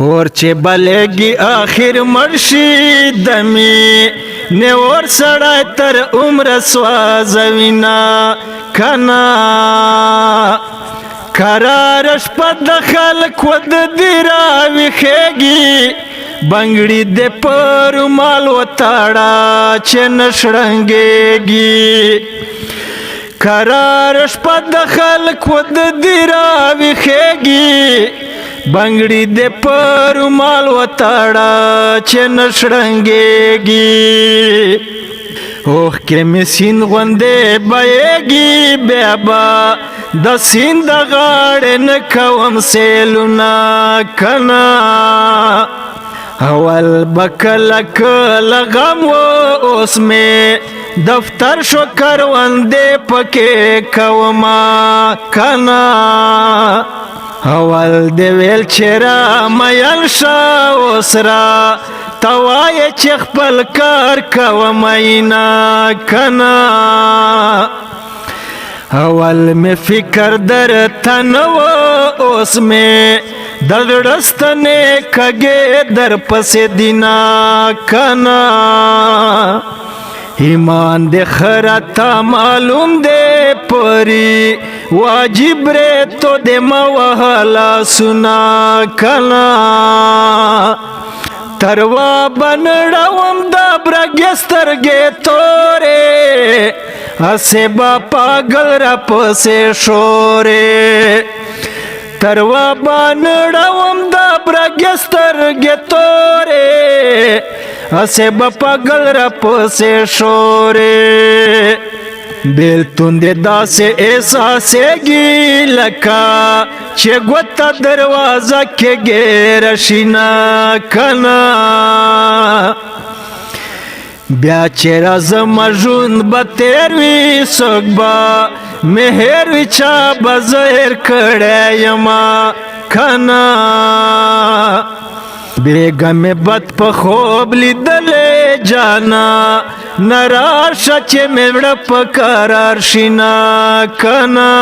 اور چې بلګي آخر مرشي دمي نه اور سړی تر عمر سوازوینا کنا قرار شپه د خلک ود دی راویښېږي بنګړي د پر مال وتاړه چې نشړنګېږي قرار شپه د خلک ود دی راویښېږي بنګړي د پر مال وتاړه چې نشړنګېږي اوخ کې مې سیند غوندې بهېږي بیا به د سیند د غاړې نه کوم سیلونه کنه اول به کله کله غم و اوس مې دفتر شو کروندې پکې کومه کنه اول دی ویل چې را میل شه اوس را ته وایې چې خپل کار کوه مینا کنه اول می فکر درته نه و اوس می د زړه ستنې کږې در پسې دینا کنه ایمان دې خرته معلوم دې پری واجب ری تو دې موهلا سنا کنا تروا بنړوم د برګسترګې تورې اسه با پاگل را پسې شورې تروا بنړوم د برګسترګې تورې اسه با پاگل را پسې شورې بیلتون دې داسې احساسېږي لکه چې ګوته دروازه کې ګیره شینا کنه بیا چې راځم ژوند به تېر وي څوک به مې هېر وي چا به زه هېر کړی یمه کنه بیګه مې بد په خوب لیدلې جانا نه راشه چې مې زړه په قرار شینا کنه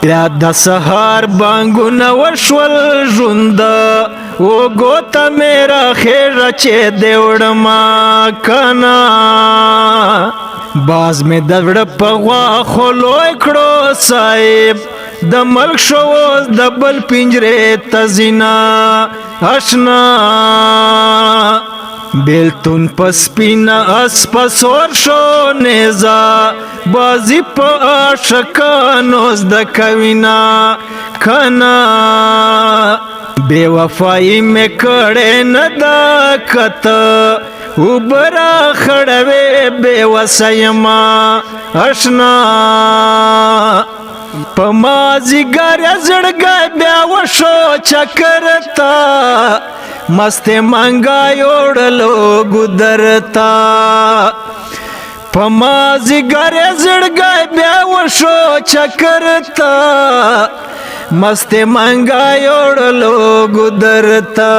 بیا د سهار بانګونه وشول ژونده اوږو ته مې راخېږه چې دې وړمه کنه باز مې د زړه په غواښو لوی کړو صاحب د ملک شو اوس د بل پنجرې ته ځینه اشنا بیلتون په سپینه اسپه سور شو نیزه بازي په عاشقانو زده کوینه کنه بې وفایي مې کړې نه ده کته اوبه راخړوې بې وسه یمه اشنا په مازدیګر زړګی بیا وشو چکر ته مستې منګی وړلو ګودر ته په مازدیګر زړګی بیا وشو چکر ته مستې منګی وړلو ګودر ته